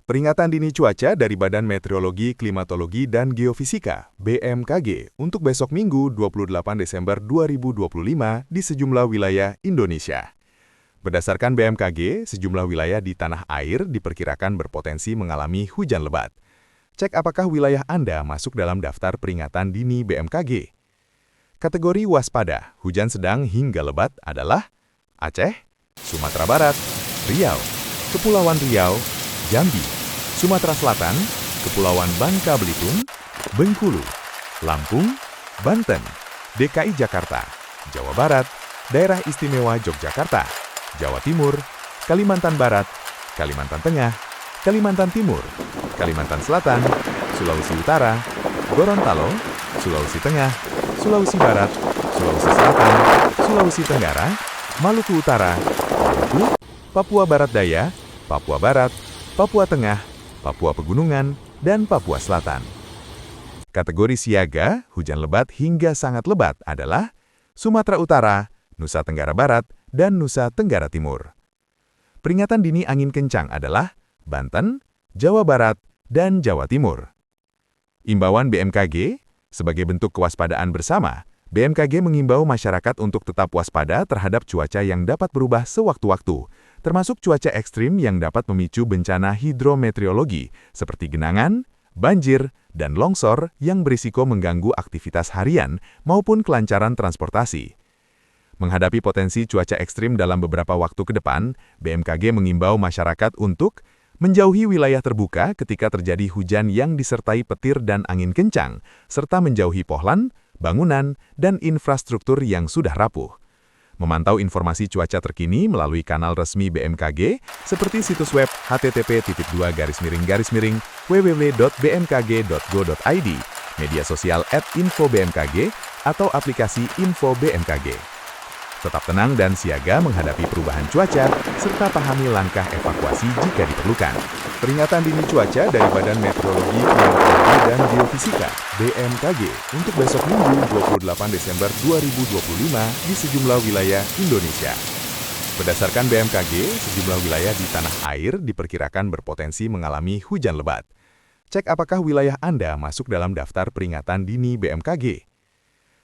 Peringatan dini cuaca dari Badan Meteorologi, Klimatologi, dan Geofisika (BMKG) untuk besok Minggu 28 Desember 2025 di sejumlah wilayah Indonesia. Berdasarkan BMKG, sejumlah wilayah di tanah air diperkirakan berpotensi mengalami hujan lebat. Cek apakah wilayah Anda masuk dalam daftar peringatan dini BMKG. Kategori waspada, hujan sedang hingga lebat adalah Aceh, Sumatera Barat, Riau, Kepulauan Riau, Jambi, Sumatera Selatan, Kepulauan Bangka Belitung, Bengkulu, Lampung, Banten, DKI Jakarta, Jawa Barat, Daerah Istimewa Yogyakarta, Jawa Timur, Kalimantan Barat, Kalimantan Tengah, Kalimantan Timur, Kalimantan Selatan, Sulawesi Utara, Gorontalo, Sulawesi Tengah, Sulawesi Barat, Sulawesi Selatan, Sulawesi Tenggara, Maluku Utara, Maluku, Papua Barat Daya, Papua Barat, Papua Tengah, Papua Pegunungan, dan Papua Selatan. Kategori siaga, hujan lebat hingga sangat lebat adalah Sumatera Utara, Nusa Tenggara Barat, dan Nusa Tenggara Timur. Peringatan dini angin kencang adalah Banten, Jawa Barat, dan Jawa Timur. Imbauan BMKG, sebagai bentuk kewaspadaan bersama, BMKG mengimbau masyarakat untuk tetap waspada terhadap cuaca yang dapat berubah sewaktu-waktu, termasuk cuaca ekstrim yang dapat memicu bencana hidrometeorologi seperti genangan, banjir, dan longsor yang berisiko mengganggu aktivitas harian maupun kelancaran transportasi. Menghadapi potensi cuaca ekstrim dalam beberapa waktu ke depan, BMKG mengimbau masyarakat untuk menjauhi wilayah terbuka ketika terjadi hujan yang disertai petir dan angin kencang, serta menjauhi pohon, bangunan, dan infrastruktur yang sudah rapuh. Memantau informasi cuaca terkini melalui kanal resmi BMKG seperti situs web http://www.bmkg.go.id, media sosial @info-bmkg, atau aplikasi Info BMKG. Tetap tenang dan siaga menghadapi perubahan cuaca, serta pahami langkah evakuasi jika diperlukan. Peringatan dini cuaca dari Badan Meteorologi, Klimatologi, dan Geofisika (BMKG) untuk besok Minggu 28 Desember 2025 di sejumlah wilayah Indonesia. Berdasarkan BMKG, sejumlah wilayah di tanah air diperkirakan berpotensi mengalami hujan lebat. Cek apakah wilayah Anda masuk dalam daftar peringatan dini BMKG.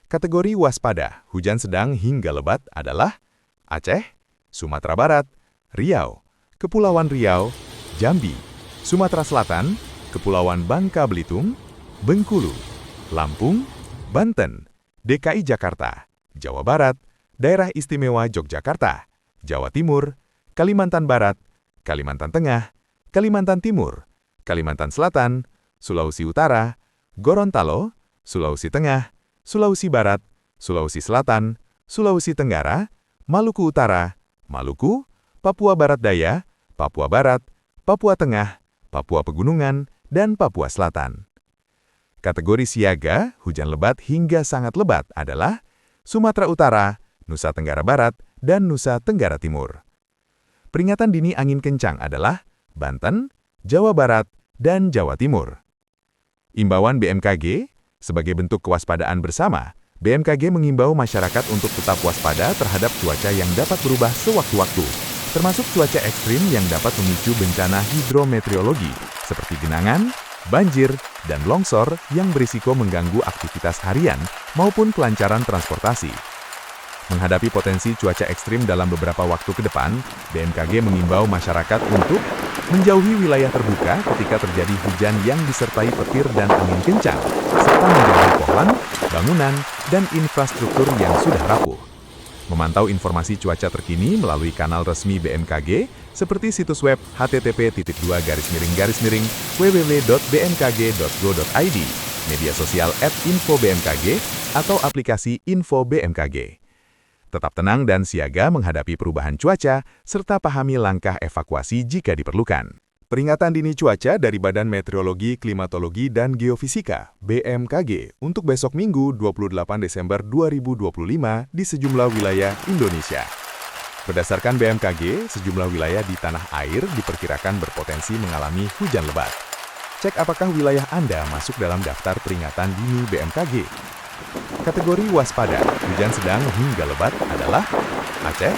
Kategori waspada, hujan sedang hingga lebat adalah Aceh, Sumatera Barat, Riau, Kepulauan Riau, Jambi, Sumatera Selatan, Kepulauan Bangka Belitung, Bengkulu, Lampung, Banten, DKI Jakarta, Jawa Barat, Daerah Istimewa Yogyakarta, Jawa Timur, Kalimantan Barat, Kalimantan Tengah, Kalimantan Timur, Kalimantan Selatan, Sulawesi Utara, Gorontalo, Sulawesi Tengah, Sulawesi Barat, Sulawesi Selatan, Sulawesi Tenggara, Maluku Utara, Maluku, Papua Barat Daya, Papua Barat, Papua Tengah, Papua Pegunungan, dan Papua Selatan. Kategori siaga, hujan lebat hingga sangat lebat adalah Sumatera Utara, Nusa Tenggara Barat, dan Nusa Tenggara Timur. Peringatan dini angin kencang adalah Banten, Jawa Barat, dan Jawa Timur. Imbauan BMKG, sebagai bentuk kewaspadaan bersama, BMKG mengimbau masyarakat untuk tetap waspada terhadap cuaca yang dapat berubah sewaktu-waktu, termasuk cuaca ekstrim yang dapat memicu bencana hidrometeorologi seperti genangan, banjir, dan longsor yang berisiko mengganggu aktivitas harian maupun kelancaran transportasi. Menghadapi potensi cuaca ekstrim dalam beberapa waktu ke depan, BMKG mengimbau masyarakat untuk menjauhi wilayah terbuka ketika terjadi hujan yang disertai petir dan angin kencang, serta menjauhi pohon, bangunan, dan infrastruktur yang sudah rapuh. Memantau informasi cuaca terkini melalui kanal resmi BMKG seperti situs web http://www.bmkg.go.id, media sosial @info-bmkg, atau aplikasi Info BMKG. Tetap tenang dan siaga menghadapi perubahan cuaca, serta pahami langkah evakuasi jika diperlukan. Peringatan dini cuaca dari Badan Meteorologi, Klimatologi, dan Geofisika (BMKG) untuk besok Minggu 28 Desember 2025 di sejumlah wilayah Indonesia. Berdasarkan BMKG, sejumlah wilayah di tanah air diperkirakan berpotensi mengalami hujan lebat. Cek apakah wilayah Anda masuk dalam daftar peringatan dini BMKG. Kategori waspada, hujan sedang hingga lebat adalah Aceh,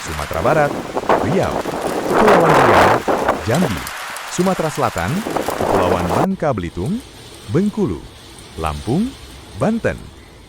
Sumatera Barat, Riau, Kepulauan Riau, Jambi, Sumatera Selatan, Kepulauan Bangka Belitung, Bengkulu, Lampung, Banten,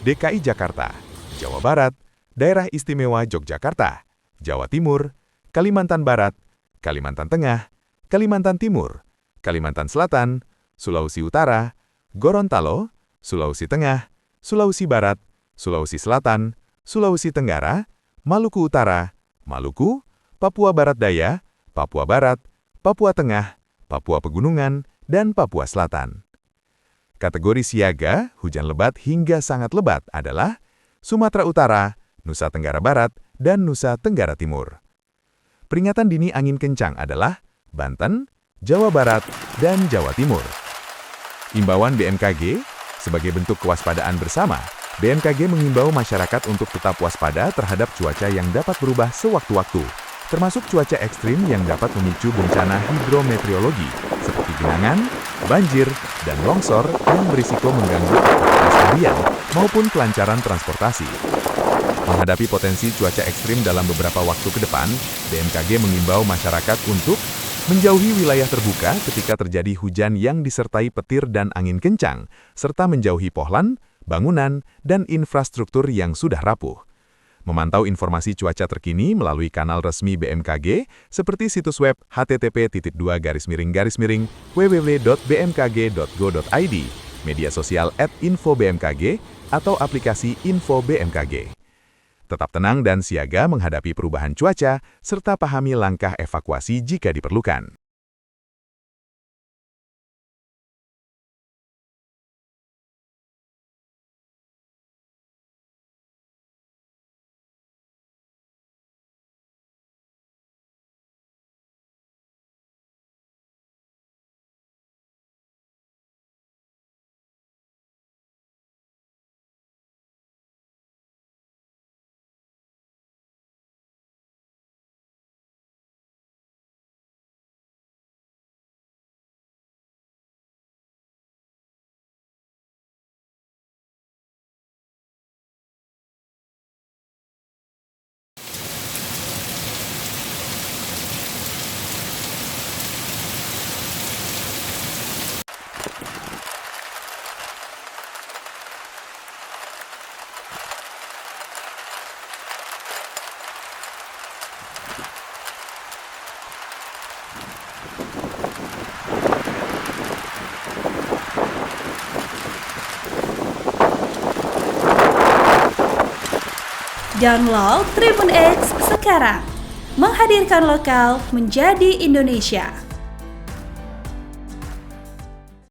DKI Jakarta, Jawa Barat, Daerah Istimewa Yogyakarta, Jawa Timur, Kalimantan Barat, Kalimantan Tengah, Kalimantan Timur, Kalimantan Selatan, Sulawesi Utara, Gorontalo, Sulawesi Tengah, Sulawesi Barat, Sulawesi Selatan, Sulawesi Tenggara, Maluku Utara, Maluku, Papua Barat Daya, Papua Barat, Papua Tengah, Papua Pegunungan, dan Papua Selatan. Kategori siaga, hujan lebat hingga sangat lebat adalah Sumatera Utara, Nusa Tenggara Barat, dan Nusa Tenggara Timur. Peringatan dini angin kencang adalah Banten, Jawa Barat, dan Jawa Timur. Imbauan BMKG, sebagai bentuk kewaspadaan bersama, BMKG mengimbau masyarakat untuk tetap waspada terhadap cuaca yang dapat berubah sewaktu-waktu, termasuk cuaca ekstrim yang dapat memicu bencana hidrometeorologi, seperti genangan, banjir, dan longsor yang berisiko mengganggu aktivitas harian maupun kelancaran transportasi. Menghadapi potensi cuaca ekstrim dalam beberapa waktu ke depan, BMKG mengimbau masyarakat untuk menjauhi wilayah terbuka ketika terjadi hujan yang disertai petir dan angin kencang, serta menjauhi pohon, bangunan, dan infrastruktur yang sudah rapuh. Memantau informasi cuaca terkini melalui kanal resmi BMKG seperti situs web http://www.bmkg.go.id, media sosial @info-bmkg, atau aplikasi Info BMKG. Tetap tenang dan siaga menghadapi perubahan cuaca, serta pahami langkah evakuasi jika diperlukan. Download Tribun X sekarang, menghadirkan lokal menjadi Indonesia.